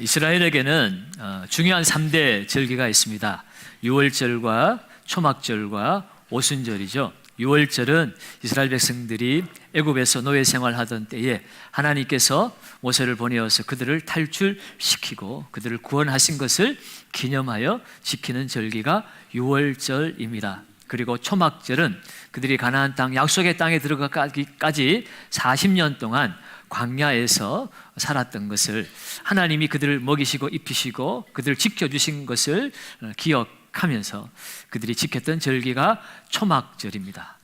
이스라엘에게는 중요한 3대 절기가 있습니다. 유월절과 초막절과 오순절이죠. 유월절은 이스라엘 백성들이 애굽에서 노예 생활하던 때에 하나님께서 모세를 보내어서 그들을 탈출시키고 그들을 구원하신 것을 기념하여 지키는 절기가 유월절입니다. 그리고 초막절은 그들이 가나안 땅 약속의 땅에 들어가기까지 40년 동안 광야에서 살았던 것을, 하나님이 그들을 먹이시고 입히시고 그들을 지켜주신 것을 기억하면서 그들이 지켰던 절기가 초막절입니다.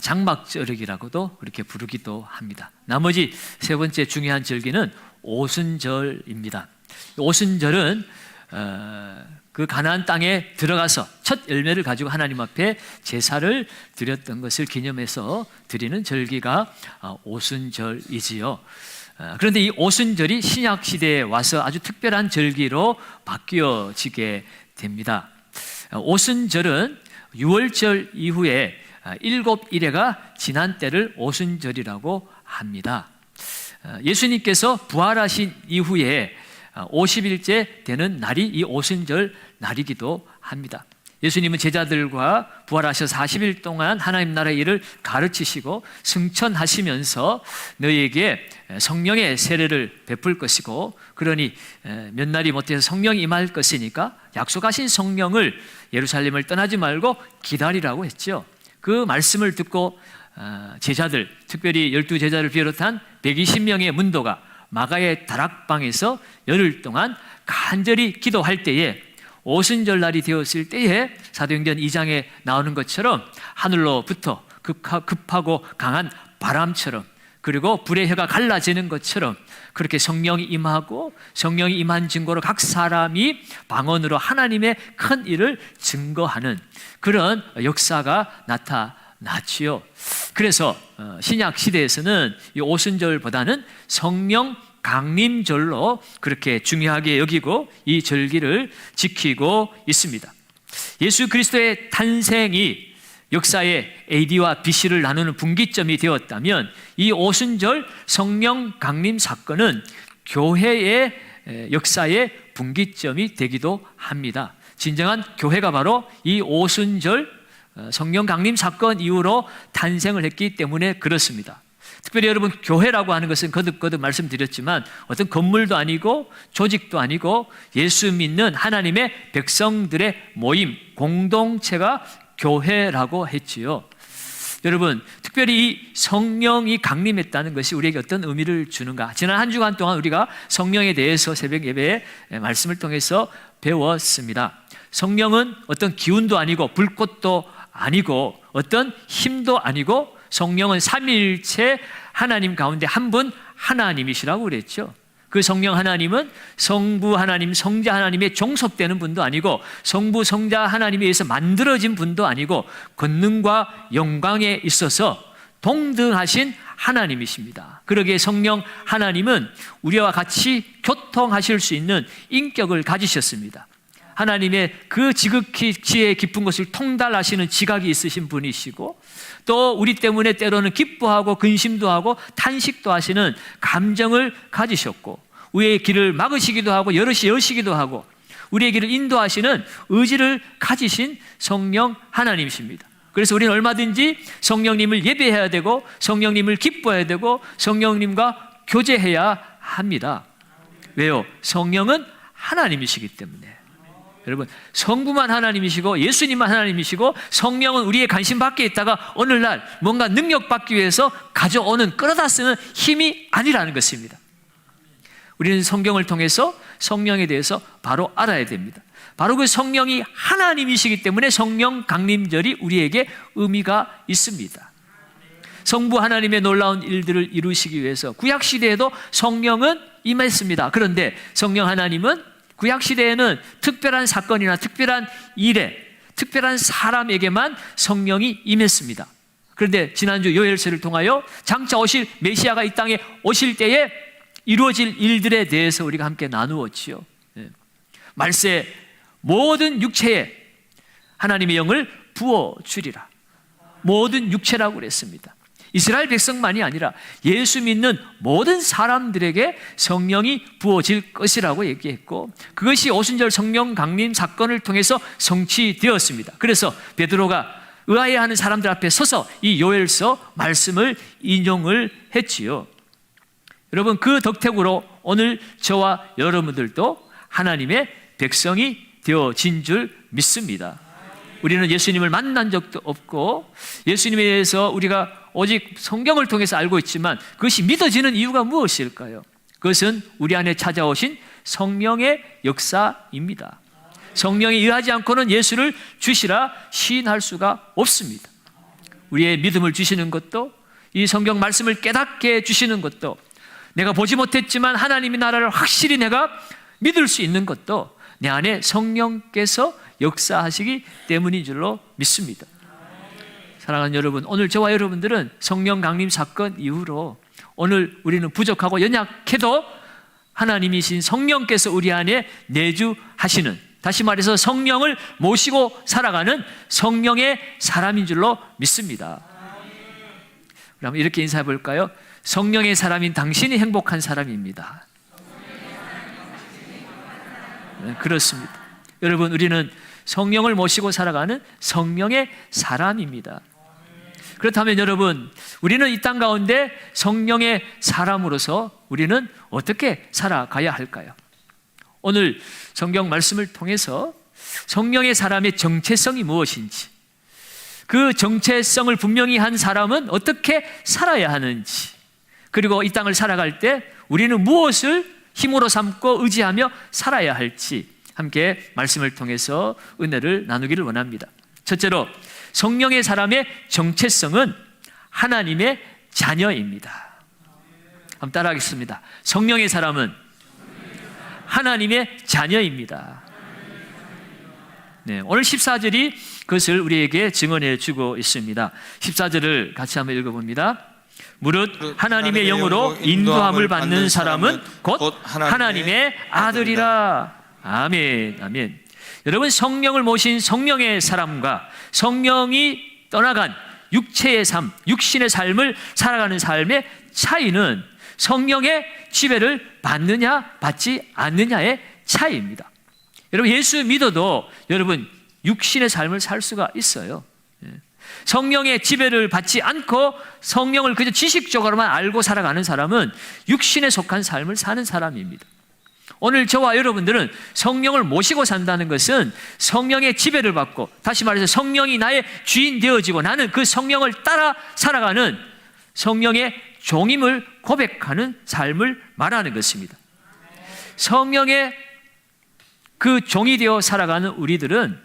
장막절이라고도 그렇게 부르기도 합니다. 나머지 세 번째 중요한 절기는 오순절입니다. 오순절은 그 가나안 땅에 들어가서 첫 열매를 가지고 하나님 앞에 제사를 드렸던 것을 기념해서 드리는 절기가 오순절이지요. 그런데 이 오순절이 신약 시대에 와서 아주 특별한 절기로 바뀌어지게 됩니다. 오순절은 유월절 이후에 7일에가 지난 때를 오순절이라고 합니다. 예수님께서 부활하신 이후에 50일째 되는 날이 이 오순절 날이기도 합니다. 예수님은 제자들과 부활하셔서 40일 동안 하나님 나라의 일을 가르치시고 승천하시면서 너희에게 성령의 세례를 베풀 것이고, 그러니 몇 날이 못해서 성령이 임할 것이니까 약속하신 성령을 예루살렘을 떠나지 말고 기다리라고 했죠. 그 말씀을 듣고 제자들, 특별히 12제자를 비롯한 120명의 문도가 마가의 다락방에서 열흘 동안 간절히 기도할 때에, 오순절 날이 되었을 때에 사도행전 2장에 나오는 것처럼 하늘로부터 급하고 강한 바람처럼, 그리고 불의 혀가 갈라지는 것처럼 그렇게 성령이 임하고, 성령이 임한 증거로 각 사람이 방언으로 하나님의 큰 일을 증거하는 그런 역사가 나타났지요. 그래서 신약 시대에서는 이 오순절보다는 성령 강림절로 그렇게 중요하게 여기고 이 절기를 지키고 있습니다. 예수 그리스도의 탄생이 역사의 AD와 BC를 나누는 분기점이 되었다면, 이 오순절 성령 강림 사건은 교회의 역사의 분기점이 되기도 합니다. 진정한 교회가 바로 이 오순절 성령 강림 사건 이후로 탄생을 했기 때문에 그렇습니다. 특별히 여러분, 교회라고 하는 것은 거듭 말씀드렸지만 어떤 건물도 아니고 조직도 아니고 예수 믿는 하나님의 백성들의 모임, 공동체가 교회라고 했지요. 여러분, 특별히 이 성령이 강림했다는 것이 우리에게 어떤 의미를 주는가? 지난 한 주간 동안 우리가 성령에 대해서 새벽 예배의 말씀을 통해서 배웠습니다. 성령은 어떤 기운도 아니고 불꽃도 아니고 어떤 힘도 아니고, 성령은 삼위일체 하나님 가운데 한 분 하나님이시라고 그랬죠. 그 성령 하나님은 성부 하나님, 성자 하나님의 종속되는 분도 아니고, 성부 성자 하나님에 의해서 만들어진 분도 아니고, 권능과 영광에 있어서 동등하신 하나님이십니다. 그러기에 성령 하나님은 우리와 같이 교통하실 수 있는 인격을 가지셨습니다. 하나님의 그 지극히 지혜 깊은 것을 통달하시는 지각이 있으신 분이시고, 또 우리 때문에 때로는 기뻐하고 근심도 하고 탄식도 하시는 감정을 가지셨고, 우리의 길을 막으시기도 하고 여시기도 하고 우리의 길을 인도하시는 의지를 가지신 성령 하나님이십니다. 그래서 우리는 얼마든지 성령님을 예배해야 되고 성령님을 기뻐해야 되고 성령님과 교제해야 합니다. 왜요? 성령은 하나님이시기 때문에. 여러분, 성부만 하나님이시고 예수님만 하나님이시고, 성령은 우리의 관심 밖에 있다가 어느 날 뭔가 능력 받기 위해서 가져오는, 끌어다 쓰는 힘이 아니라는 것입니다. 우리는 성경을 통해서 성령에 대해서 바로 알아야 됩니다. 바로 그 성령이 하나님이시기 때문에 성령 강림절이 우리에게 의미가 있습니다. 성부 하나님의 놀라운 일들을 이루시기 위해서 구약시대에도 성령은 임했습니다. 그런데 성령 하나님은 구약시대에는 특별한 사건이나 특별한 일에, 특별한 사람에게만 성령이 임했습니다. 그런데 지난주 요엘서를 통하여 장차 오실 메시아가 이 땅에 오실 때에 이루어질 일들에 대해서 우리가 함께 나누었지요. 말세 모든 육체에 하나님의 영을 부어주리라. 모든 육체라고 그랬습니다. 이스라엘 백성만이 아니라 예수 믿는 모든 사람들에게 성령이 부어질 것이라고 얘기했고, 그것이 오순절 성령 강림 사건을 통해서 성취되었습니다. 그래서 베드로가 의아해하는 사람들 앞에 서서 이 요엘서 말씀을 인용을 했지요. 여러분, 그 덕택으로 오늘 저와 여러분들도 하나님의 백성이 되어진 줄 믿습니다. 우리는 예수님을 만난 적도 없고 예수님에 대해서 우리가 오직 성경을 통해서 알고 있지만 그것이 믿어지는 이유가 무엇일까요? 그것은 우리 안에 찾아오신 성령의 역사입니다. 성령이 의하지 않고는 예수를 주시라 시인할 수가 없습니다. 우리의 믿음을 주시는 것도, 이 성경 말씀을 깨닫게 해주시는 것도, 내가 보지 못했지만 하나님의 나라를 확실히 내가 믿을 수 있는 것도 내 안에 성령께서 역사하시기 때문인 줄로 믿습니다. 사랑하는 여러분, 오늘 저와 여러분들은 성령 강림 사건 이후로 오늘 우리는 부족하고 연약해도 하나님이신 성령께서 우리 안에 내주하시는, 다시 말해서 성령을 모시고 살아가는 성령의 사람인 줄로 믿습니다. 그럼 이렇게 인사해 볼까요? 성령의 사람인 당신이 행복한 사람입니다. 네, 그렇습니다. 여러분, 우리는 성령을 모시고 살아가는 성령의 사람입니다. 그렇다면 여러분, 우리는 이 땅 가운데 성령의 사람으로서 우리는 어떻게 살아가야 할까요? 오늘 성경 말씀을 통해서 성령의 사람의 정체성이 무엇인지, 그 정체성을 분명히 한 사람은 어떻게 살아야 하는지, 그리고 이 땅을 살아갈 때 우리는 무엇을 힘으로 삼고 의지하며 살아야 할지 함께 말씀을 통해서 은혜를 나누기를 원합니다. 첫째로, 성령의 사람의 정체성은 하나님의 자녀입니다. 한번 따라하겠습니다. 성령의 사람은 하나님의 자녀입니다. 네, 오늘 14절이 그것을 우리에게 증언해 주고 있습니다. 14절을 같이 한번 읽어봅니다. 무릇 하나님의 영으로 인도함을 받는 사람은 곧 하나님의 아들이라. 아멘, 아멘. 여러분, 성령을 모신 성령의 사람과 성령이 떠나간 육체의 삶, 육신의 삶을 살아가는 삶의 차이는 성령의 지배를 받느냐 받지 않느냐의 차이입니다. 여러분, 예수 믿어도 여러분 육신의 삶을 살 수가 있어요. 성령의 지배를 받지 않고 성령을 그저 지식적으로만 알고 살아가는 사람은 육신에 속한 삶을 사는 사람입니다. 오늘 저와 여러분들은 성령을 모시고 산다는 것은 성령의 지배를 받고, 다시 말해서 성령이 나의 주인 되어지고 나는 그 성령을 따라 살아가는 성령의 종임을 고백하는 삶을 말하는 것입니다. 성령의 그 종이 되어 살아가는 우리들은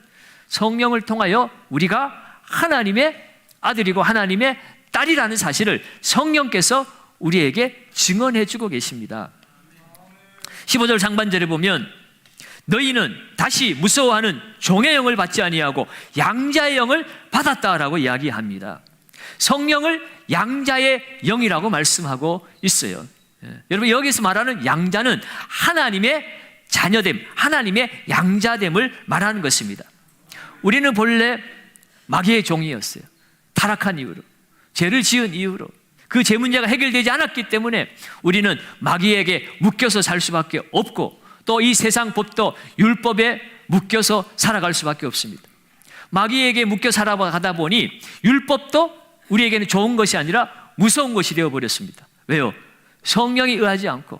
성령을 통하여 우리가 하나님의 아들이고 하나님의 딸이라는 사실을 성령께서 우리에게 증언해 주고 계십니다. 15절 상반절에 보면 너희는 다시 무서워하는 종의 영을 받지 아니하고 양자의 영을 받았다라고 이야기합니다. 성령을 양자의 영이라고 말씀하고 있어요. 여러분, 여기서 말하는 양자는 하나님의 자녀됨, 하나님의 양자됨을 말하는 것입니다. 우리는 본래 마귀의 종이었어요. 타락한 이유로, 죄를 지은 이유로, 그 죄 문제가 해결되지 않았기 때문에 우리는 마귀에게 묶여서 살 수밖에 없고, 또 이 세상 법도 율법에 묶여서 살아갈 수밖에 없습니다. 마귀에게 묶여 살아가다 보니 율법도 우리에게는 좋은 것이 아니라 무서운 것이 되어버렸습니다. 왜요? 성령이 의하지 않고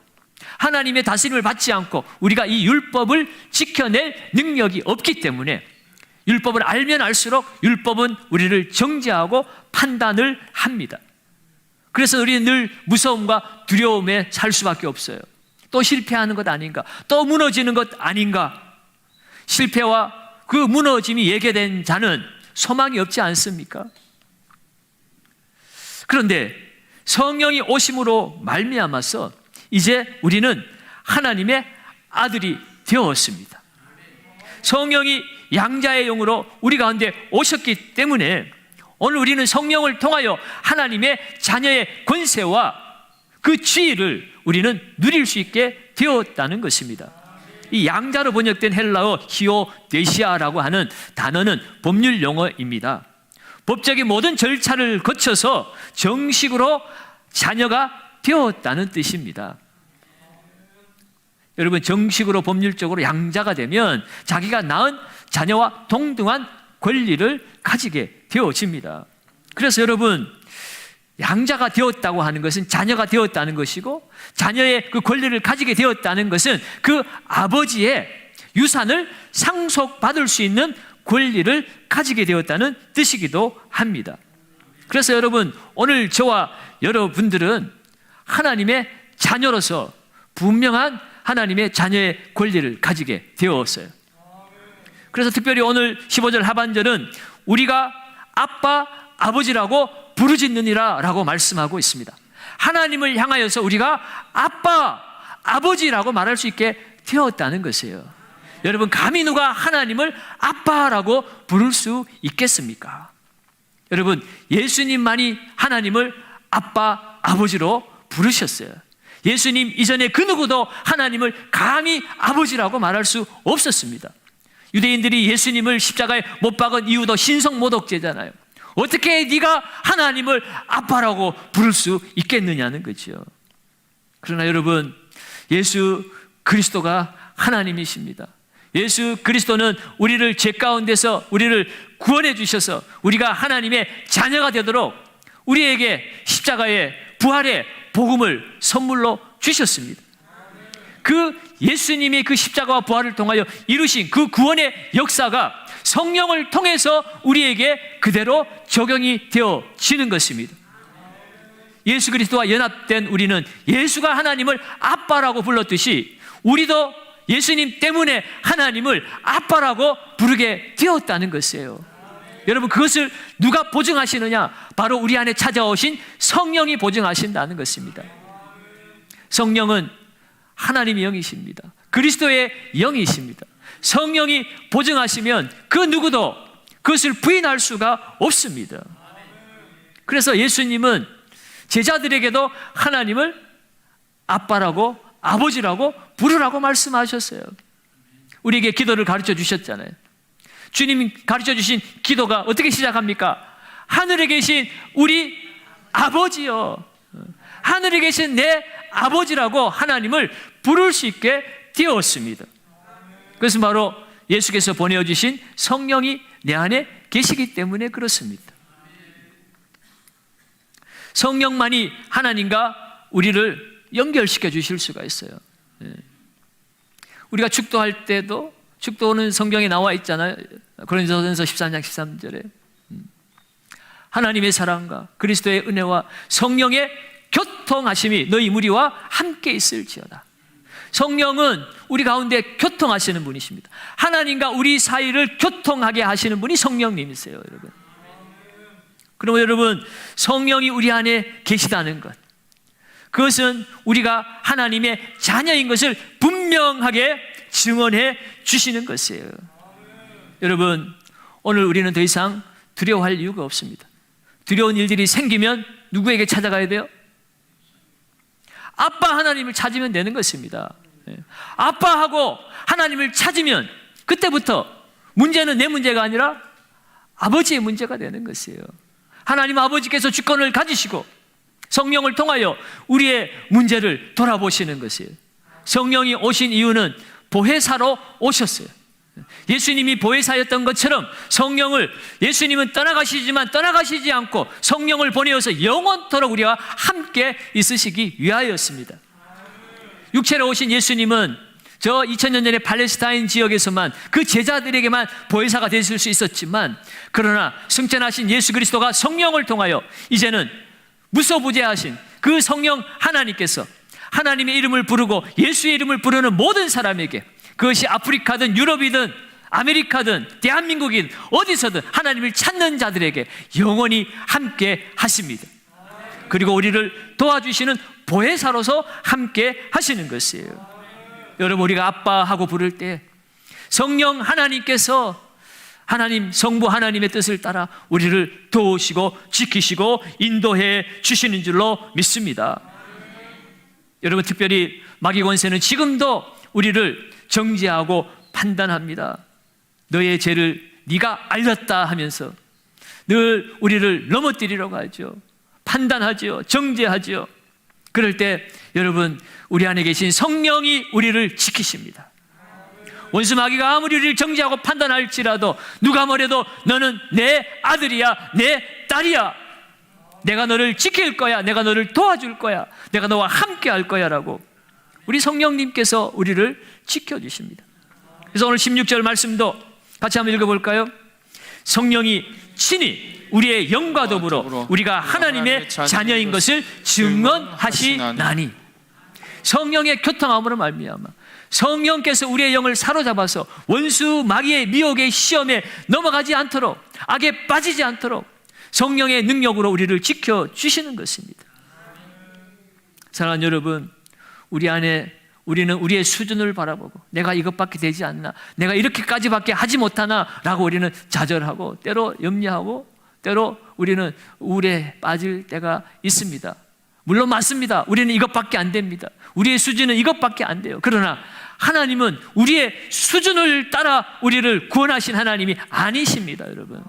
하나님의 다스림을 받지 않고 우리가 이 율법을 지켜낼 능력이 없기 때문에, 율법을 알면 알수록 율법은 우리를 정죄하고 판단을 합니다. 그래서 우리는 늘 무서움과 두려움에 살 수밖에 없어요. 또 실패하는 것 아닌가? 또 무너지는 것 아닌가? 실패와 그 무너짐이 예견된 자는 소망이 없지 않습니까? 그런데 성령이 오심으로 말미암아서 이제 우리는 하나님의 아들이 되었습니다. 성령이 양자의 영으로 우리 가운데 오셨기 때문에 오늘 우리는 성령을 통하여 하나님의 자녀의 권세와 그 지위를 우리는 누릴 수 있게 되었다는 것입니다. 이 양자로 번역된 헬라어 히오데시아라고 하는 단어는 법률 용어입니다. 법적인 모든 절차를 거쳐서 정식으로 자녀가 되었다는 뜻입니다. 여러분, 정식으로 법률적으로 양자가 되면 자기가 낳은 자녀와 동등한 권리를 가지게 되어집니다. 그래서 여러분, 양자가 되었다고 하는 것은 자녀가 되었다는 것이고, 자녀의 그 권리를 가지게 되었다는 것은 그 아버지의 유산을 상속받을 수 있는 권리를 가지게 되었다는 뜻이기도 합니다. 그래서 여러분, 오늘 저와 여러분들은 하나님의 자녀로서 분명한 하나님의 자녀의 권리를 가지게 되었어요. 그래서 특별히 오늘 15절 하반절은 우리가 아빠, 아버지라고 부르짖느니라 라고 말씀하고 있습니다. 하나님을 향하여서 우리가 아빠, 아버지라고 말할 수 있게 되었다는 것이에요. 여러분, 감히 누가 하나님을 아빠라고 부를 수 있겠습니까? 여러분, 예수님만이 하나님을 아빠, 아버지로 부르셨어요. 예수님 이전에 그 누구도 하나님을 감히 아버지라고 말할 수 없었습니다. 유대인들이 예수님을 십자가에 못 박은 이유도 신성모독죄잖아요. 어떻게 네가 하나님을 아빠라고 부를 수 있겠느냐는 거죠. 그러나 여러분, 예수 그리스도가 하나님이십니다. 예수 그리스도는 우리를 죄 가운데서 우리를 구원해 주셔서 우리가 하나님의 자녀가 되도록 우리에게 십자가의 부활의 복음을 선물로 주셨습니다. 그 예수님이 그 십자가와 부활을 통하여 이루신 그 구원의 역사가 성령을 통해서 우리에게 그대로 적용이 되어지는 것입니다. 예수 그리스도와 연합된 우리는 예수가 하나님을 아빠라고 불렀듯이 우리도 예수님 때문에 하나님을 아빠라고 부르게 되었다는 것이에요. 여러분, 그것을 누가 보증하시느냐? 바로 우리 안에 찾아오신 성령이 보증하신다는 것입니다. 성령은 하나님의 영이십니다. 그리스도의 영이십니다. 성령이 보증하시면 그 누구도 그것을 부인할 수가 없습니다. 그래서 예수님은 제자들에게도 하나님을 아빠라고, 아버지라고 부르라고 말씀하셨어요. 우리에게 기도를 가르쳐 주셨잖아요. 주님이 가르쳐 주신 기도가 어떻게 시작합니까? 하늘에 계신 우리 아버지요, 하늘에 계신 내 아버지라고 하나님을 부를 수 있게 되었습니다. 그것은 바로 예수께서 보내주신 성령이 내 안에 계시기 때문에 그렇습니다. 성령만이 하나님과 우리를 연결시켜 주실 수가 있어요. 우리가 축도할 때도, 축도는 성경에 나와 있잖아요. 고린도전서 13장 13절에 하나님의 사랑과 그리스도의 은혜와 성령의 교통하심이 너희 무리와 함께 있을지어다. 성령은 우리 가운데 교통하시는 분이십니다. 하나님과 우리 사이를 교통하게 하시는 분이 성령님이세요, 여러분. 그러면 여러분, 성령이 우리 안에 계시다는 것, 그것은 우리가 하나님의 자녀인 것을 분명하게 증언해 주시는 것이에요. 여러분, 오늘 우리는 더 이상 두려워할 이유가 없습니다. 두려운 일들이 생기면 누구에게 찾아가야 돼요? 아빠 하나님을 찾으면 되는 것입니다. 아빠하고 하나님을 찾으면 그때부터 문제는 내 문제가 아니라 아버지의 문제가 되는 것이에요. 하나님 아버지께서 주권을 가지시고 성령을 통하여 우리의 문제를 돌아보시는 것이에요. 성령이 오신 이유는 보혜사로 오셨어요. 예수님이 보혜사였던 것처럼 성령을, 예수님은 떠나가시지만 떠나가시지 않고 성령을 보내어서 영원토록 우리와 함께 있으시기 위하였습니다. 육체로 오신 예수님은 저 2000년 전에 팔레스타인 지역에서만 그 제자들에게만 보혜사가 되실 수 있었지만, 그러나 승천하신 예수 그리스도가 성령을 통하여 이제는 무소부재하신 그 성령 하나님께서 하나님의 이름을 부르고 예수의 이름을 부르는 모든 사람에게, 그것이 아프리카든 유럽이든 아메리카든 대한민국이든 어디서든 하나님을 찾는 자들에게 영원히 함께 하십니다. 그리고 우리를 도와주시는 보혜사로서 함께 하시는 것이에요. 여러분, 우리가 아빠하고 부를 때 성령 하나님께서 하나님, 성부 하나님의 뜻을 따라 우리를 도우시고 지키시고 인도해 주시는 줄로 믿습니다. 여러분, 특별히 마귀 권세는 지금도 우리를 정죄하고 판단합니다. 너의 죄를 네가 알렸다 하면서 늘 우리를 넘어뜨리려고 하죠. 판단하죠. 정죄하죠. 그럴 때 여러분, 우리 안에 계신 성령이 우리를 지키십니다. 원수 마귀가 아무리 우리를 정죄하고 판단할지라도 누가 뭐래도 너는 내 아들이야, 내 딸이야, 내가 너를 지킬 거야, 내가 너를 도와줄 거야, 내가 너와 함께 할 거야 라고 우리 성령님께서 우리를 지켜주십니다. 그래서 오늘 16절 말씀도 같이 한번 읽어볼까요? 성령이 친히 우리의 영과 더불어 우리가 하나님의 자녀인 것을 증언하시나니. 성령의 교통함으로 말미암아 성령께서 우리의 영을 사로잡아서 원수 마귀의 미혹의 시험에 넘어가지 않도록, 악에 빠지지 않도록 성령의 능력으로 우리를 지켜주시는 것입니다. 사랑하는 여러분, 우리 안에 우리는 우리의 수준을 바라보고 내가 이것밖에 되지 않나, 내가 이렇게까지밖에 하지 못하나 라고 우리는 좌절하고 때로 염려하고 때로 우리는 우울에 빠질 때가 있습니다. 물론 맞습니다. 우리는 이것밖에 안 됩니다. 우리의 수준은 이것밖에 안 돼요. 그러나 하나님은 우리의 수준을 따라 우리를 구원하신 하나님이 아니십니다, 여러분.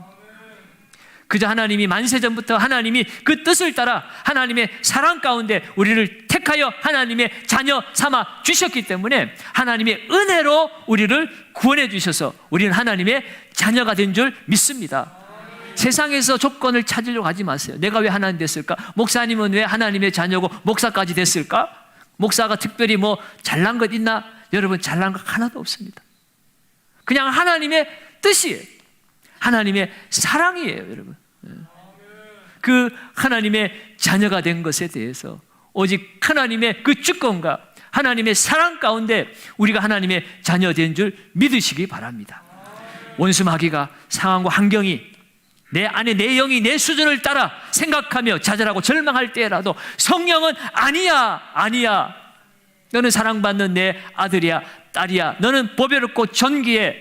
그저 하나님이 만세전부터 하나님이 그 뜻을 따라 하나님의 사랑 가운데 우리를 택하여 하나님의 자녀 삼아 주셨기 때문에 하나님의 은혜로 우리를 구원해 주셔서 우리는 하나님의 자녀가 된 줄 믿습니다. 세상에서 조건을 찾으려고 하지 마세요. 내가 왜 하나님 됐을까? 목사님은 왜 하나님의 자녀고 목사까지 됐을까? 목사가 특별히 뭐 잘난 것 있나? 여러분, 잘난 것 하나도 없습니다. 그냥 하나님의 뜻이에요. 하나님의 사랑이에요, 여러분. 그 하나님의 자녀가 된 것에 대해서 오직 하나님의 그 주권과 하나님의 사랑 가운데 우리가 하나님의 자녀 된 줄 믿으시기 바랍니다. 원수 마귀가 상황과 환경이 내 안에 내 영이 내 수준을 따라 생각하며 좌절하고 절망할 때라도 성령은 아니야, 아니야. 너는 사랑받는 내 아들이야, 딸이야. 너는 보배롭고 존귀해.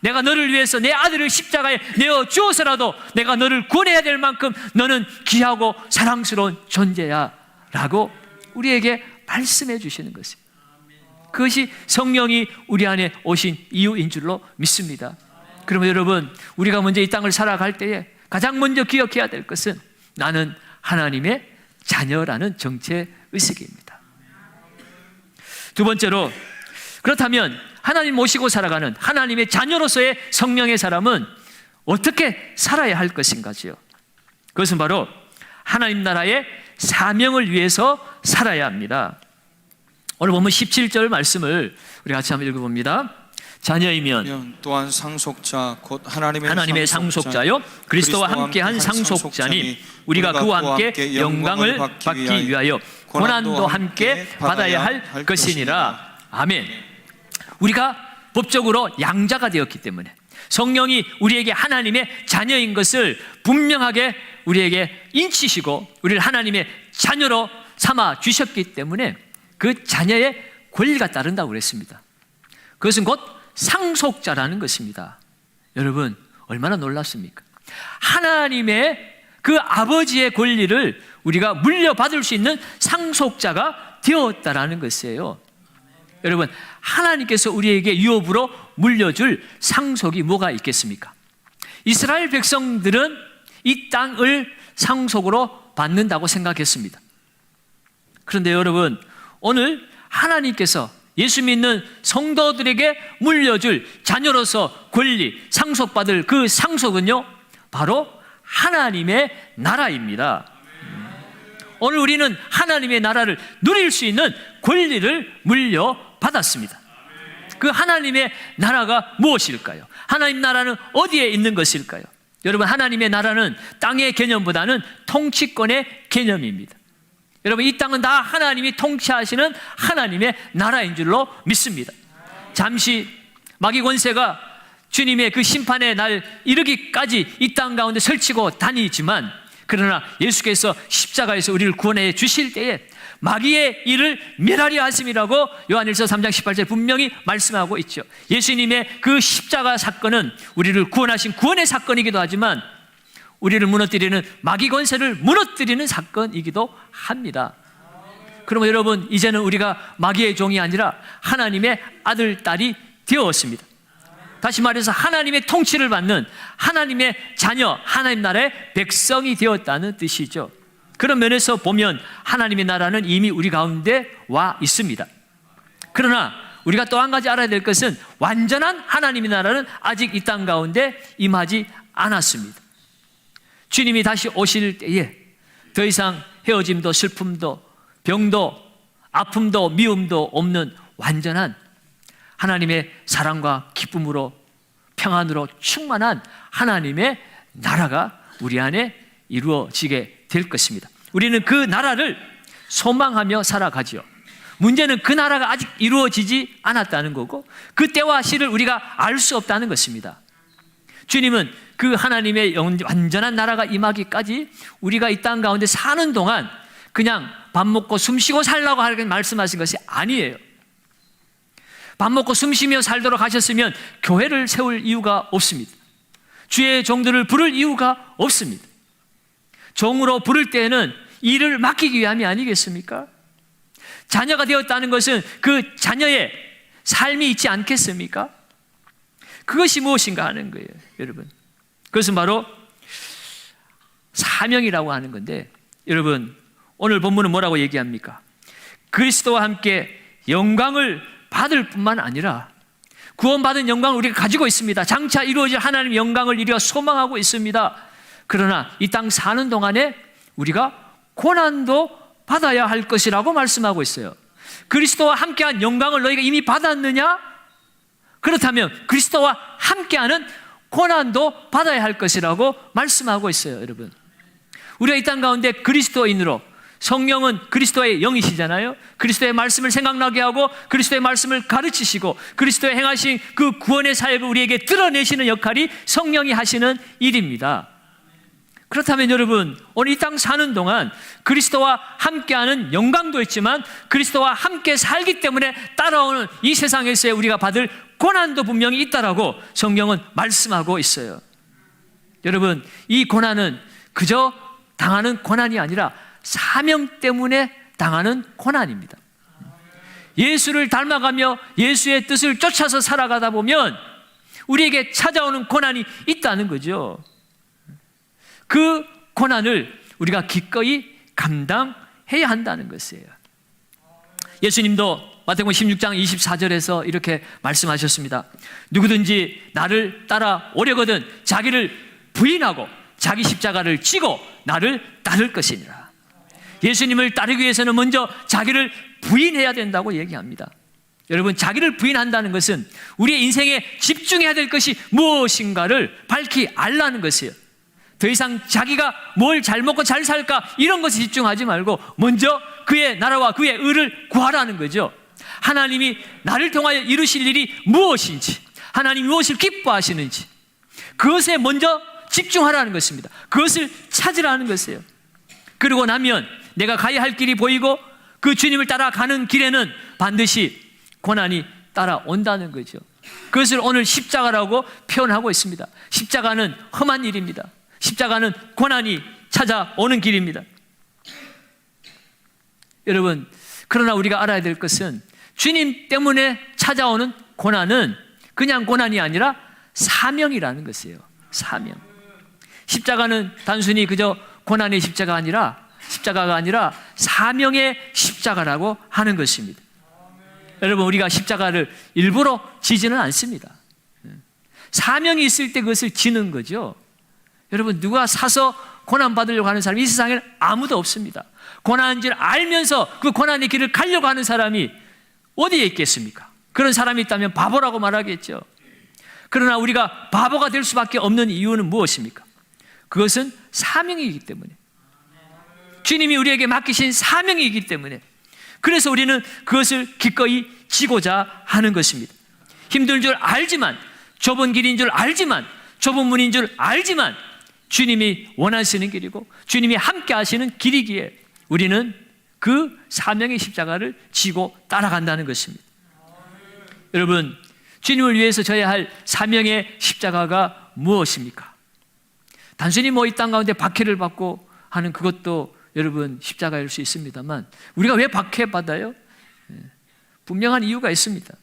내가 너를 위해서 내 아들을 십자가에 내어 주어서라도 내가 너를 구원해야 될 만큼 너는 귀하고 사랑스러운 존재야 라고 우리에게 말씀해 주시는 것입니다. 그것이 성령이 우리 안에 오신 이유인 줄로 믿습니다. 그러면 여러분, 우리가 먼저 이 땅을 살아갈 때에 가장 먼저 기억해야 될 것은 나는 하나님의 자녀라는 정체 의식입니다. 두 번째로, 그렇다면 하나님 모시고 살아가는 하나님의 자녀로서의 성령의 사람은 어떻게 살아야 할 것인가지요? 그것은 바로 하나님 나라의 사명을 위해서 살아야 합니다. 오늘 보면 17절 말씀을 우리 같이 한번 읽어봅니다. 자녀이면 또한 상속자 곧 하나님의 상속자요 그리스도와 함께한 상속자니 우리가 그와 함께 영광을 받기 위하여 고난도 함께 받아야 할 것이니라. 아멘. 우리가 법적으로 양자가 되었기 때문에 성령이 우리에게 하나님의 자녀인 것을 분명하게 우리에게 인치시고 우리를 하나님의 자녀로 삼아 주셨기 때문에 그 자녀의 권리가 따른다고 그랬습니다. 그것은 곧 상속자라는 것입니다. 여러분, 얼마나 놀랍습니까? 하나님의 그 아버지의 권리를 우리가 물려받을 수 있는 상속자가 되었다라는 것이에요. 여러분, 하나님께서 우리에게 유업으로 물려줄 상속이 뭐가 있겠습니까? 이스라엘 백성들은 이 땅을 상속으로 받는다고 생각했습니다. 그런데 여러분, 오늘 하나님께서 예수 믿는 성도들에게 물려줄 자녀로서 권리, 상속받을 그 상속은요, 바로 하나님의 나라입니다. 오늘 우리는 하나님의 나라를 누릴 수 있는 권리를 물려받았습니다. 그 하나님의 나라가 무엇일까요? 하나님 나라는 어디에 있는 것일까요? 여러분, 하나님의 나라는 땅의 개념보다는 통치권의 개념입니다. 여러분, 이 땅은 다 하나님이 통치하시는 하나님의 나라인 줄로 믿습니다. 잠시 마귀 권세가 주님의 그 심판의 날 이르기까지 이 땅 가운데 설치고 다니지만, 그러나 예수께서 십자가에서 우리를 구원해 주실 때에 마귀의 일을 멸하려 하심이라고 요한일서 3장 18절 분명히 말씀하고 있죠. 예수님의 그 십자가 사건은 우리를 구원하신 구원의 사건이기도 하지만 우리를 무너뜨리는 마귀 권세를 무너뜨리는 사건이기도 합니다. 그러면 여러분, 이제는 우리가 마귀의 종이 아니라 하나님의 아들, 딸이 되었습니다. 다시 말해서 하나님의 통치를 받는 하나님의 자녀, 하나님 나라의 백성이 되었다는 뜻이죠. 그런 면에서 보면 하나님의 나라는 이미 우리 가운데 와 있습니다. 그러나 우리가 또 한 가지 알아야 될 것은 완전한 하나님의 나라는 아직 이 땅 가운데 임하지 않았습니다. 주님이 다시 오실 때에 더 이상 헤어짐도 슬픔도 병도 아픔도 미움도 없는 완전한 하나님의 사랑과 기쁨으로 평안으로 충만한 하나님의 나라가 우리 안에 이루어지게 될 것입니다. 우리는 그 나라를 소망하며 살아가지요. 문제는 그 나라가 아직 이루어지지 않았다는 거고 그 때와 시를 우리가 알 수 없다는 것입니다. 주님은 그 하나님의 완전한 나라가 임하기까지 우리가 이 땅 가운데 사는 동안 그냥 밥 먹고 숨 쉬고 살라고 말씀하신 것이 아니에요. 밥 먹고 숨 쉬며 살도록 하셨으면 교회를 세울 이유가 없습니다. 주의 종들을 부를 이유가 없습니다. 종으로 부를 때에는 일을 맡기기 위함이 아니겠습니까? 자녀가 되었다는 것은 그 자녀의 삶이 있지 않겠습니까? 그것이 무엇인가 하는 거예요, 여러분. 그것은 바로 사명이라고 하는 건데, 여러분, 오늘 본문은 뭐라고 얘기합니까? 그리스도와 함께 영광을 받을 뿐만 아니라 구원받은 영광을 우리가 가지고 있습니다. 장차 이루어질 하나님의 영광을 우리가 소망하고 있습니다. 그러나 이 땅 사는 동안에 우리가 고난도 받아야 할 것이라고 말씀하고 있어요. 그리스도와 함께한 영광을 너희가 이미 받았느냐? 그렇다면 그리스도와 함께하는 고난도 받아야 할 것이라고 말씀하고 있어요, 여러분. 우리가 이 땅 가운데 그리스도인으로, 성령은 그리스도의 영이시잖아요. 그리스도의 말씀을 생각나게 하고 그리스도의 말씀을 가르치시고 그리스도의 행하신 그 구원의 사역을 우리에게 드러내시는 역할이 성령이 하시는 일입니다. 그렇다면 여러분, 오늘 이 땅 사는 동안 그리스도와 함께하는 영광도 있지만 그리스도와 함께 살기 때문에 따라오는 이 세상에서의 우리가 받을 고난도 분명히 있다라고 성경은 말씀하고 있어요. 여러분, 이 고난은 그저 당하는 고난이 아니라 사명 때문에 당하는 고난입니다. 예수를 닮아가며 예수의 뜻을 쫓아서 살아가다 보면 우리에게 찾아오는 고난이 있다는 거죠. 그 고난을 우리가 기꺼이 감당해야 한다는 것이에요. 예수님도 마태복음 16장 24절에서 이렇게 말씀하셨습니다. 누구든지 나를 따라오려거든 자기를 부인하고 자기 십자가를 지고 나를 따를 것이니라. 예수님을 따르기 위해서는 먼저 자기를 부인해야 된다고 얘기합니다. 여러분, 자기를 부인한다는 것은 우리의 인생에 집중해야 될 것이 무엇인가를 밝히 알라는 것이에요. 더 이상 자기가 뭘 잘 먹고 잘 살까 이런 것에 집중하지 말고 먼저 그의 나라와 그의 의를 구하라는 거죠. 하나님이 나를 통하여 이루실 일이 무엇인지, 하나님이 무엇을 기뻐하시는지 그것에 먼저 집중하라는 것입니다. 그것을 찾으라는 것이에요. 그러고 나면 내가 가야 할 길이 보이고 그 주님을 따라가는 길에는 반드시 고난이 따라온다는 거죠. 그것을 오늘 십자가라고 표현하고 있습니다. 십자가는 험한 일입니다. 십자가는 고난이 찾아오는 길입니다. 여러분, 그러나 우리가 알아야 될 것은 주님 때문에 찾아오는 고난은 그냥 고난이 아니라 사명이라는 것이에요. 사명. 십자가는 단순히 그저 고난의 십자가가 아니라 사명의 십자가라고 하는 것입니다. 여러분, 우리가 십자가를 일부러 지지는 않습니다. 사명이 있을 때 그것을 지는 거죠. 여러분, 누가 사서 고난받으려고 하는 사람이 이 세상에는 아무도 없습니다. 고난인 줄 알면서 그 고난의 길을 가려고 하는 사람이 어디에 있겠습니까? 그런 사람이 있다면 바보라고 말하겠죠. 그러나 우리가 바보가 될 수밖에 없는 이유는 무엇입니까? 그것은 사명이기 때문에, 주님이 우리에게 맡기신 사명이기 때문에, 그래서 우리는 그것을 기꺼이 지고자 하는 것입니다. 힘든 줄 알지만, 좁은 길인 줄 알지만, 좁은 문인 줄 알지만 주님이 원하시는 길이고 주님이 함께 하시는 길이기에 우리는 그 사명의 십자가를 지고 따라간다는 것입니다. 여러분, 주님을 위해서 져야 할 사명의 십자가가 무엇입니까? 단순히 이 땅 가운데 박해를 받고 하는 그것도 여러분 십자가일 수 있습니다만, 우리가 왜 박해받아요? 분명한 이유가 있습니다.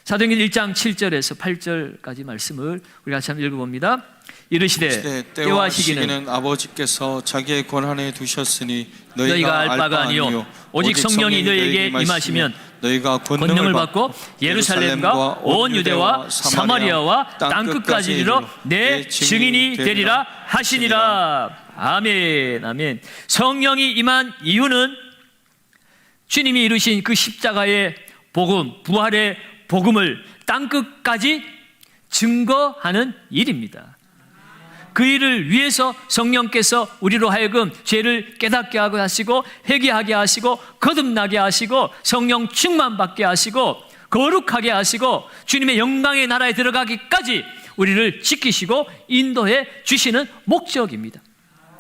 사도행전 1장 7절에서 8절까지 말씀을 우리 같이 한번 읽어봅니다. 이르시되 때와 시기는 아버지께서 자기의 권한에 두셨으니 너희가 알 바가 아니요 오직 성령이 너희에게 임하시면 너희가 권능을 받고 예루살렘과 온 유대와 사마리아와 땅끝까지 이르러 내 증인이 되리라 하시니라. 아멘. 아멘. 성령이 임한 이유는 주님이 이루신 그 십자가의 복음, 부활의 복음을 땅끝까지 증거하는 일입니다. 그 일을 위해서 성령께서 우리로 하여금 죄를 깨닫게 하고 하시고 회개하게 하시고 거듭나게 하시고 성령 충만받게 하시고 거룩하게 하시고 주님의 영광의 나라에 들어가기까지 우리를 지키시고 인도해 주시는 목적입니다.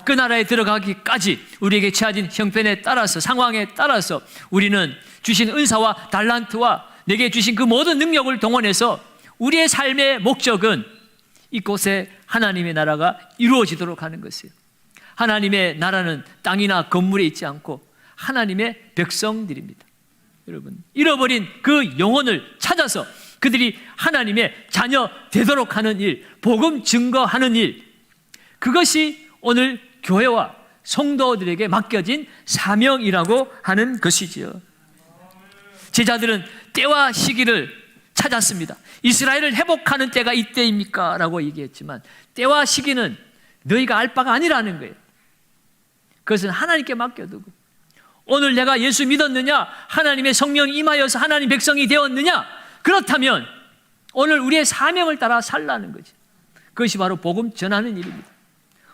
그 나라에 들어가기까지 우리에게 처해진 형편에 따라서 상황에 따라서 우리는 주신 은사와 달란트와 내게 주신 그 모든 능력을 동원해서 우리의 삶의 목적은 이곳에 하나님의 나라가 이루어지도록 하는 것이에요. 하나님의 나라는 땅이나 건물에 있지 않고 하나님의 백성들입니다. 여러분, 잃어버린 그 영혼을 찾아서 그들이 하나님의 자녀 되도록 하는 일, 복음 증거하는 일, 그것이 오늘 교회와 성도들에게 맡겨진 사명이라고 하는 것이지요. 제자들은 때와 시기를 찾았습니다. 이스라엘을 회복하는 때가 이때입니까? 라고 얘기했지만 때와 시기는 너희가 알 바가 아니라는 거예요. 그것은 하나님께 맡겨두고 오늘 내가 예수 믿었느냐? 하나님의 성령이 임하여서 하나님 백성이 되었느냐? 그렇다면 오늘 우리의 사명을 따라 살라는 거지. 그것이 바로 복음 전하는 일입니다.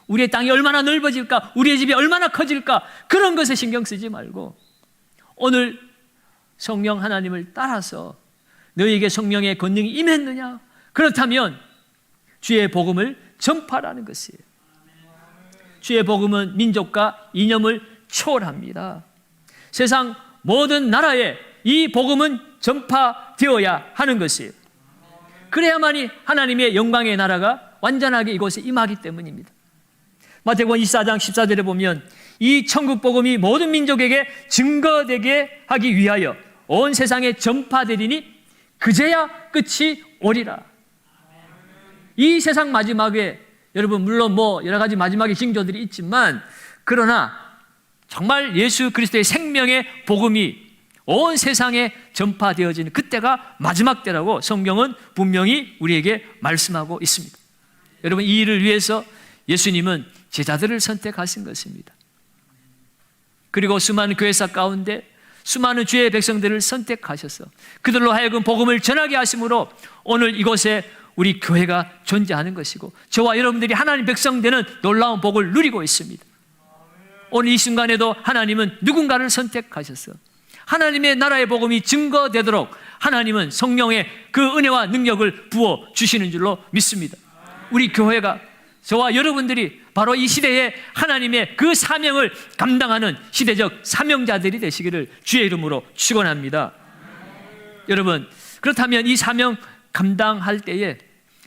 우리의 땅이 얼마나 넓어질까? 우리의 집이 얼마나 커질까? 그런 것에 신경 쓰지 말고 오늘 성령 하나님을 따라서 너희에게 성령의 권능이 임했느냐? 그렇다면 주의 복음을 전파라는 것이에요. 주의 복음은 민족과 이념을 초월합니다. 세상 모든 나라에 이 복음은 전파되어야 하는 것이에요. 그래야만이 하나님의 영광의 나라가 완전하게 이곳에 임하기 때문입니다. 마태복음 24장 14절에 보면 이 천국 복음이 모든 민족에게 증거되게 하기 위하여 온 세상에 전파되리니 그제야 끝이 오리라. 이 세상 마지막에 여러분 물론 여러 가지 마지막의 징조들이 있지만 그러나 정말 예수 그리스도의 생명의 복음이 온 세상에 전파되어지는 그때가 마지막 때라고 성경은 분명히 우리에게 말씀하고 있습니다. 여러분 이 일을 위해서 예수님은 제자들을 선택하신 것입니다. 그리고 수많은 교회사 가운데 수많은 주의 백성들을 선택하셔서 그들로 하여금 복음을 전하게 하심으로 오늘 이곳에 우리 교회가 존재하는 것이고 저와 여러분들이 하나님 백성 되는 놀라운 복을 누리고 있습니다. 오늘 이 순간에도 하나님은 누군가를 선택하셔서 하나님의 나라의 복음이 증거되도록 하나님은 성령의 그 은혜와 능력을 부어 주시는 줄로 믿습니다. 우리 교회가 저와 여러분들이 바로 이 시대에 하나님의 그 사명을 감당하는 시대적 사명자들이 되시기를 주의 이름으로 축원합니다. 여러분, 그렇다면 이 사명 감당할 때에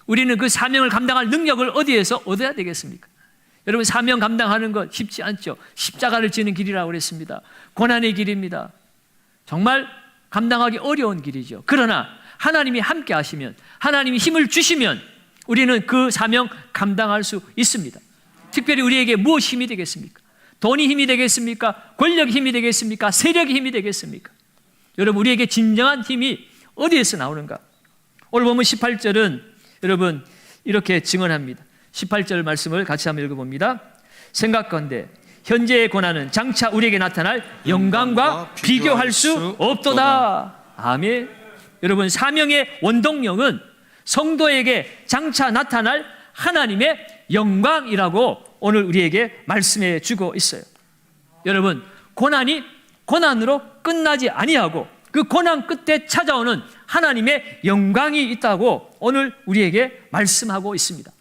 우리는 그 사명을 감당할 능력을 어디에서 얻어야 되겠습니까? 여러분 사명 감당하는 것 쉽지 않죠. 십자가를 지는 길이라고 그랬습니다. 고난의 길입니다. 정말 감당하기 어려운 길이죠. 그러나 하나님이 함께 하시면 하나님이 힘을 주시면 우리는 그 사명 감당할 수 있습니다. 특별히 우리에게 무엇이 힘이 되겠습니까? 돈이 힘이 되겠습니까? 권력이 힘이 되겠습니까? 세력이 힘이 되겠습니까? 여러분 우리에게 진정한 힘이 어디에서 나오는가? 오늘 보면 18절은 여러분 이렇게 증언합니다. 18절 말씀을 같이 한번 읽어봅니다. 생각건대 현재의 고난은 장차 우리에게 나타날 영광과 비교할 수 없도다. 아멘. 여러분 사명의 원동력은 성도에게 장차 나타날 하나님의 영광이라고 오늘 우리에게 말씀해 주고 있어요. 여러분 고난이 고난으로 끝나지 아니하고 그 고난 끝에 찾아오는 하나님의 영광이 있다고 오늘 우리에게 말씀하고 있습니다.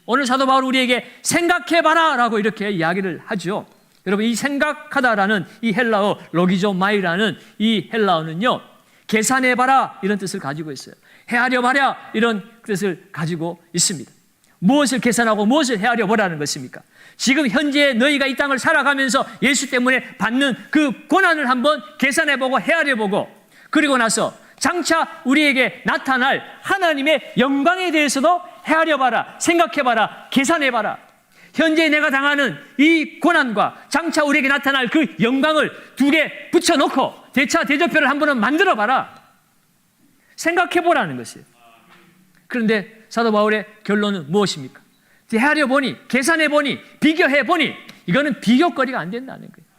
오늘 사도 바울 우리에게 생각해봐라 라고 이렇게 이야기를 하죠. 여러분 이 생각하다라는 이 헬라어 로기조마이라는 이 헬라어는요 계산해봐라 이런 뜻을 가지고 있어요. 헤아려봐라 이런 뜻을 가지고 있습니다. 무엇을 계산하고 무엇을 헤아려 보라는 것입니까? 지금 현재 너희가 이 땅을 살아가면서 예수 때문에 받는 그 고난을 한번 계산해보고 헤아려보고 그리고 나서 장차 우리에게 나타날 하나님의 영광에 대해서도 헤아려봐라, 생각해봐라, 계산해봐라. 현재 내가 당하는 이 고난과 장차 우리에게 나타날 그 영광을 두 개 붙여놓고 대차 대조표를 한 번은 만들어봐라. 생각해보라는 것이에요. 그런데 사도 바울의 결론은 무엇입니까? 헤아려보니, 계산해보니, 비교해보니 이거는 비교거리가 안 된다는 거예요.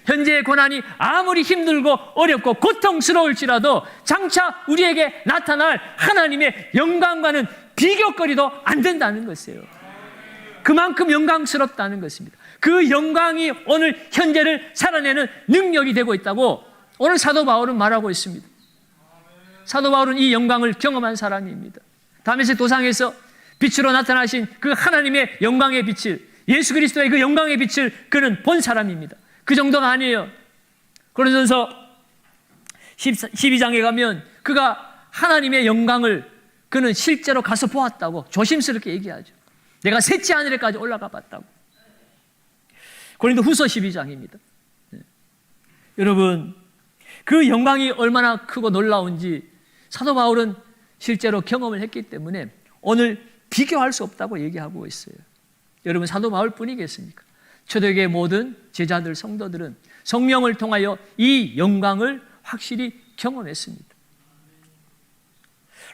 현재의 고난이 아무리 힘들고 어렵고 고통스러울지라도 장차 우리에게 나타날 하나님의 영광과는 비교거리도 안 된다는 것이에요. 그만큼 영광스럽다는 것입니다. 그 영광이 오늘 현재를 살아내는 능력이 되고 있다고 오늘 사도 바울은 말하고 있습니다. 사도 바울은 이 영광을 경험한 사람입니다. 다메섹 도상에서 빛으로 나타나신 그 하나님의 영광의 빛을, 예수 그리스도의 그 영광의 빛을 그는 본 사람입니다. 그 정도가 아니에요. 고린도전서 12장에 가면 그가 하나님의 영광을 그는 실제로 가서 보았다고 조심스럽게 얘기하죠. 내가 셋째 하늘에까지 올라가 봤다고. 고린도 후서 12장입니다. 여러분, 그 영광이 얼마나 크고 놀라운지 사도 바울은 실제로 경험을 했기 때문에 오늘 비교할 수 없다고 얘기하고 있어요. 여러분, 사도 바울뿐이겠습니까? 초대교회 모든 제자들, 성도들은 성령을 통하여 이 영광을 확실히 경험했습니다.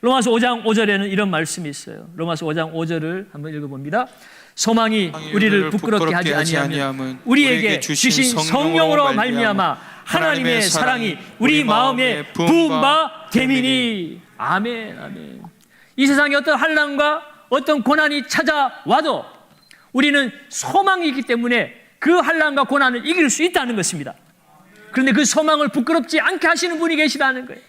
로마서 5장 5절에는 이런 말씀이 있어요. 로마서 5장 5절을 한번 읽어봅니다. 소망이 우리를 부끄럽게 하지 아니하면 우리에게 주신 성령으로 말미암아 하나님의 사랑이 우리 마음에 부은 바 됨이니. 아멘, 아멘. 이 세상에 어떤 환난과 어떤 고난이 찾아와도 우리는 소망이 있기 때문에 그 환난과 고난을 이길 수 있다는 것입니다. 그런데 그 소망을 부끄럽지 않게 하시는 분이 계시다는 거예요.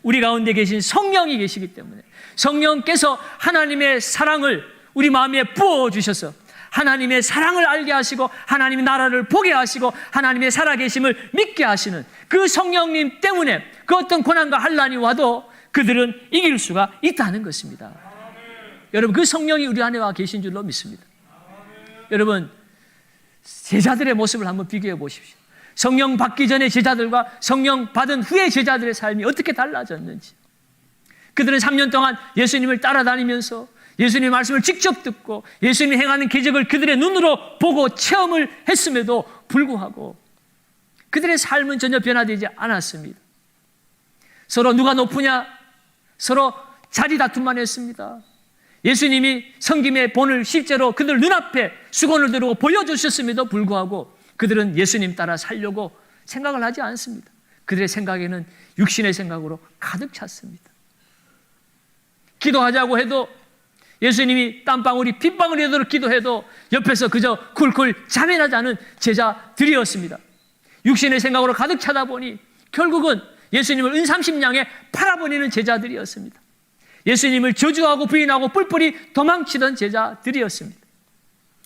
우리 가운데 계신 성령이 계시기 때문에 성령께서 하나님의 사랑을 우리 마음에 부어주셔서 하나님의 사랑을 알게 하시고 하나님의 나라를 보게 하시고 하나님의 살아계심을 믿게 하시는 그 성령님 때문에 그 어떤 고난과 환난이 와도 그들은 이길 수가 있다는 것입니다. 여러분, 그 성령이 우리 안에 와 계신 줄로 믿습니다. 여러분, 제자들의 모습을 한번 비교해 보십시오. 성령 받기 전에 제자들과 성령 받은 후의 제자들의 삶이 어떻게 달라졌는지. 그들은 3년 동안 예수님을 따라다니면서 예수님의 말씀을 직접 듣고 예수님이 행하는 기적을 그들의 눈으로 보고 체험을 했음에도 불구하고 그들의 삶은 전혀 변화되지 않았습니다. 서로 누가 높으냐? 서로 자리 다툼만 했습니다. 예수님이 섬김의 본을 실제로 그들 눈앞에 수건을 들고 보여주셨음에도 불구하고 그들은 예수님 따라 살려고 생각을 하지 않습니다. 그들의 생각에는 육신의 생각으로 가득 찼습니다. 기도하자고 해도 예수님이 땀방울이 핏방울이 되도록 기도해도 옆에서 그저 쿨쿨 잠이나 자는 제자들이었습니다. 육신의 생각으로 가득 차다 보니 결국은 예수님을 은삼십냥에 팔아버리는 제자들이었습니다. 예수님을 저주하고 부인하고 뿔뿔이 도망치던 제자들이었습니다.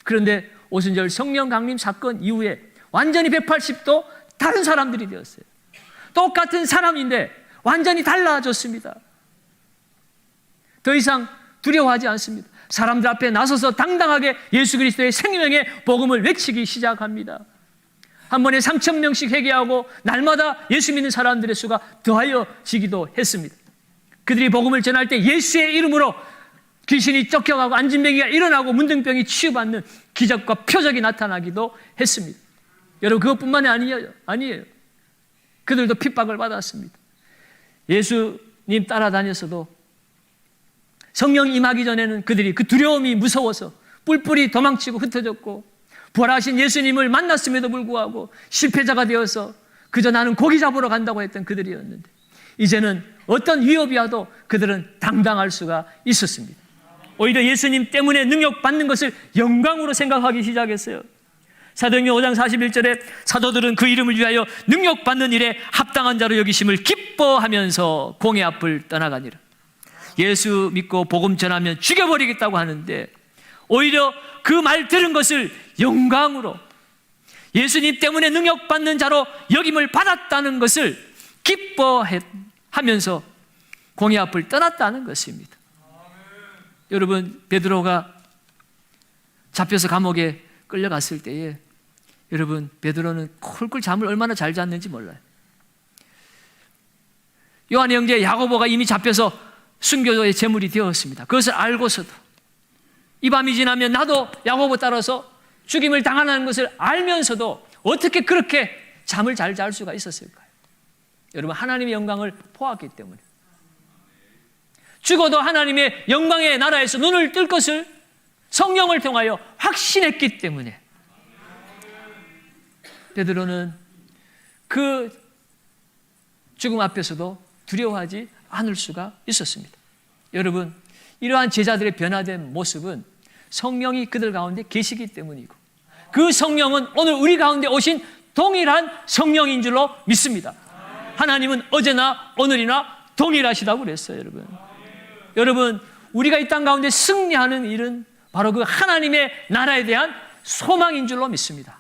그런데 오순절 성령 강림 사건 이후에 완전히 180도 다른 사람들이 되었어요. 똑같은 사람인데 완전히 달라졌습니다. 더 이상 두려워하지 않습니다. 사람들 앞에 나서서 당당하게 예수 그리스도의 생명의 복음을 외치기 시작합니다. 한 번에 3,000명씩 회개하고 날마다 예수 믿는 사람들의 수가 더하여지기도 했습니다. 그들이 복음을 전할 때 예수의 이름으로 귀신이 쫓겨가고 안진뱅이가 일어나고 문둥병이 치유받는 기적과 표적이 나타나기도 했습니다. 여러분, 그것뿐만이 아니에요. 그들도 핍박을 받았습니다. 예수님 따라다녔어도 성령 임하기 전에는 그들이 그 두려움이 무서워서 뿔뿔이 도망치고 흩어졌고 부활하신 예수님을 만났음에도 불구하고 실패자가 되어서 그저 나는 고기 잡으러 간다고 했던 그들이었는데 이제는 어떤 위협이 와도 그들은 당당할 수가 있었습니다. 오히려 예수님 때문에 능력받는 것을 영광으로 생각하기 시작했어요. 사도행전 5장 41절에 사도들은 그 이름을 위하여 능력받는 일에 합당한 자로 여기심을 기뻐하면서 공의 앞을 떠나가니라. 예수 믿고 복음 전하면 죽여버리겠다고 하는데 오히려 그 말 들은 것을 영광으로 예수님 때문에 능력받는 자로 여김을 받았다는 것을 기뻐하면서 공의 앞을 떠났다는 것입니다. 여러분, 베드로가 잡혀서 감옥에 끌려갔을 때에 여러분, 베드로는 콜콜 잠을 얼마나 잘 잤는지 몰라요. 요한의 형제 야고보가 이미 잡혀서 순교의 제물이 되었습니다. 그것을 알고서도 이 밤이 지나면 나도 야고보 따라서 죽임을 당하는 것을 알면서도 어떻게 그렇게 잠을 잘 잘 수가 있었을까요? 여러분, 하나님의 영광을 보았기 때문에, 죽어도 하나님의 영광의 나라에서 눈을 뜰 것을 성령을 통하여 확신했기 때문에 베드로는 그 죽음 앞에서도 두려워하지 않을 수가 있었습니다. 여러분, 이러한 제자들의 변화된 모습은 성령이 그들 가운데 계시기 때문이고, 그 성령은 오늘 우리 가운데 오신 동일한 성령인 줄로 믿습니다. 하나님은 어제나 오늘이나 동일하시다고 그랬어요. 여러분, 우리가 이 땅 가운데 승리하는 일은 바로 그 하나님의 나라에 대한 소망인 줄로 믿습니다.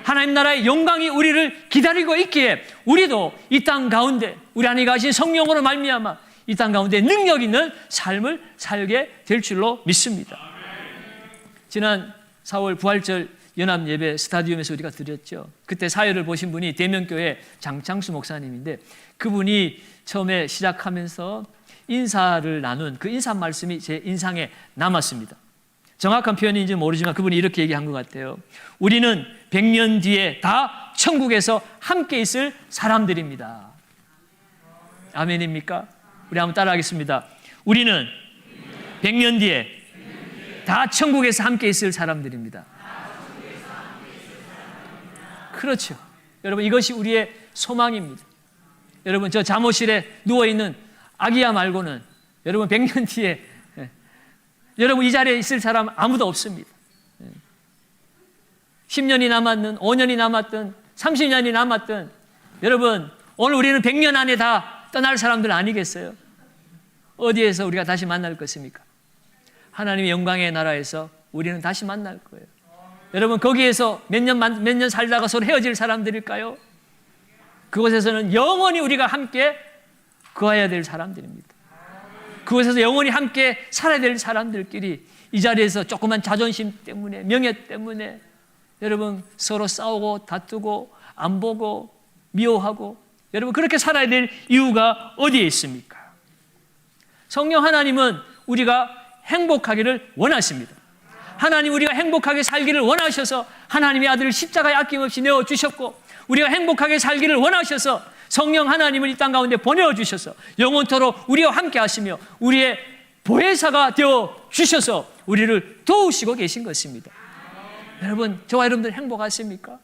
하나님 나라의 영광이 우리를 기다리고 있기에 우리도 이 땅 가운데 우리 안에 가신 성령으로 말미암아 이 땅 가운데 능력 있는 삶을 살게 될 줄로 믿습니다. 지난 4월 부활절 연합 예배 스타디움에서 우리가 드렸죠. 그때 사회를 보신 분이 대명교회 장창수 목사님인데, 그분이 처음에 시작하면서 인사를 나눈 그 인사 말씀이 제 인상에 남았습니다. 정확한 표현인지 모르지만 그분이 이렇게 얘기한 것 같아요. 우리는 100년 뒤에 다 천국에서 함께 있을 사람들입니다. 아멘입니까? 우리 한번 따라하겠습니다. 우리는 100년 뒤에 다 천국에서 함께 있을 사람들입니다. 그렇죠. 여러분, 이것이 우리의 소망입니다. 여러분, 저 잠옷실에 누워있는 아기야 말고는 여러분 100년 뒤에 여러분 이 자리에 있을 사람 아무도 없습니다. 10년이 남았든 5년이 남았든 30년이 남았든 여러분, 오늘 우리는 100년 안에 다 떠날 사람들 아니겠어요? 어디에서 우리가 다시 만날 것입니까? 하나님의 영광의 나라에서 우리는 다시 만날 거예요. 여러분, 거기에서 몇 년 살다가 서로 헤어질 사람들일까요? 그곳에서는 영원히 우리가 함께 거해야 될 사람들입니다. 그곳에서 영원히 함께 살아야 될 사람들끼리 이 자리에서 조그만 자존심 때문에, 명예 때문에 여러분 서로 싸우고 다투고 안 보고 미워하고, 여러분 그렇게 살아야 될 이유가 어디에 있습니까? 성령 하나님은 우리가 행복하기를 원하십니다. 하나님 우리가 행복하게 살기를 원하셔서 하나님의 아들을 십자가에 아낌없이 내어주셨고, 우리가 행복하게 살기를 원하셔서 성령 하나님을 이 땅 가운데 보내주셔서 영원토록 우리와 함께 하시며 우리의 보혜사가 되어 주셔서 우리를 도우시고 계신 것입니다. 여러분, 저와 여러분들 행복하십니까?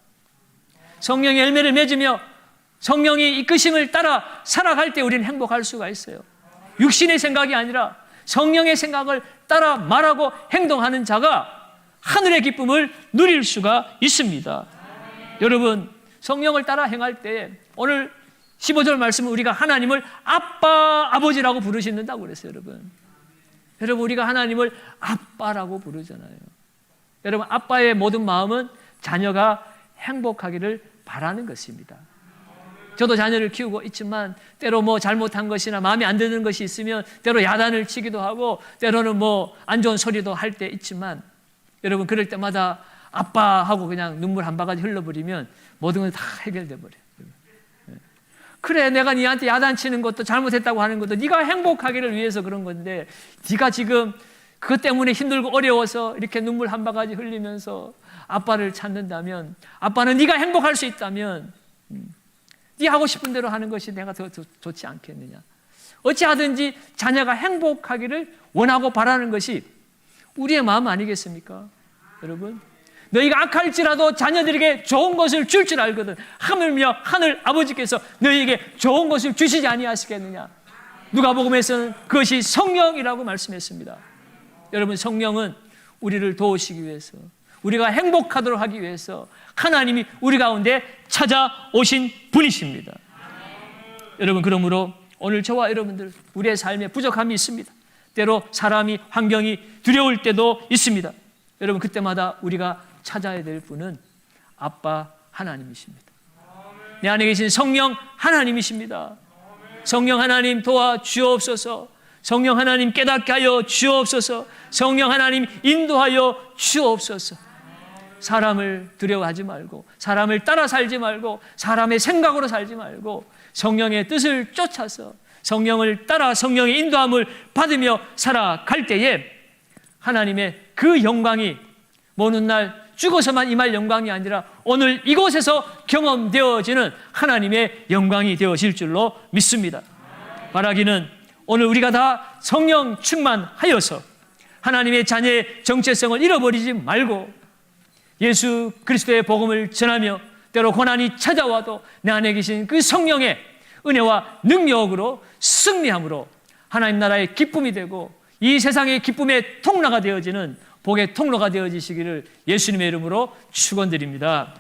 성령의 열매를 맺으며 성령이 이끄심을 따라 살아갈 때 우리는 행복할 수가 있어요. 육신의 생각이 아니라 성령의 생각을 따라 말하고 행동하는 자가 하늘의 기쁨을 누릴 수가 있습니다. 여러분, 성령을 따라 행할 때 오늘 15절 말씀은 우리가 하나님을 아빠, 아버지라고 부르신다고 그랬어요. 여러분 우리가 하나님을 아빠라고 부르잖아요. 여러분, 아빠의 모든 마음은 자녀가 행복하기를 바라는 것입니다. 저도 자녀를 키우고 있지만 때로 뭐 잘못한 것이나 마음에 안 드는 것이 있으면 때로 야단을 치기도 하고 때로는 뭐 안 좋은 소리도 할 때 있지만, 여러분 그럴 때마다 아빠하고 그냥 눈물 한 바가지 흘러버리면 모든 건 다 해결돼 버려요. 그래, 내가 니한테 야단치는 것도 잘못했다고 하는 것도 네가 행복하기를 위해서 그런 건데, 네가 지금 그것 때문에 힘들고 어려워서 이렇게 눈물 한 바가지 흘리면서 아빠를 찾는다면, 아빠는 네가 행복할 수 있다면 네 하고 싶은 대로 하는 것이 내가 더 좋지 않겠느냐. 어찌하든지 자녀가 행복하기를 원하고 바라는 것이 우리의 마음 아니겠습니까? 여러분, 너희가 악할지라도 자녀들에게 좋은 것을 줄 줄 알거든 하물며 하늘 아버지께서 너희에게 좋은 것을 주시지 아니하시겠느냐. 누가복음에서는 그것이 성령이라고 말씀했습니다. 여러분, 성령은 우리를 도우시기 위해서, 우리가 행복하도록 하기 위해서 하나님이 우리 가운데 찾아오신 분이십니다. 여러분, 그러므로 오늘 저와 여러분들 우리의 삶에 부족함이 있습니다. 때로 사람이, 환경이 두려울 때도 있습니다. 여러분, 그때마다 우리가 찾아야 될 분은 아빠 하나님이십니다. 내 안에 계신 성령 하나님이십니다. 성령 하나님 도와주옵소서. 성령 하나님 깨닫게 하여 주옵소서. 성령 하나님 인도하여 주옵소서. 사람을 두려워하지 말고, 사람을 따라 살지 말고, 사람의 생각으로 살지 말고 성령의 뜻을 쫓아서 성령을 따라 성령의 인도함을 받으며 살아갈 때에 하나님의 그 영광이 먼 날 죽어서만 임할 영광이 아니라 오늘 이곳에서 경험되어지는 하나님의 영광이 되어질 줄로 믿습니다. 바라기는 오늘 우리가 다 성령 충만하여서 하나님의 자녀의 정체성을 잃어버리지 말고 예수 그리스도의 복음을 전하며 때로 고난이 찾아와도 내 안에 계신 그 성령의 은혜와 능력으로 승리함으로 하나님 나라의 기쁨이 되고 이 세상의 기쁨의 통로가 되어지는 복의 통로가 되어지시기를 예수님의 이름으로 축원드립니다.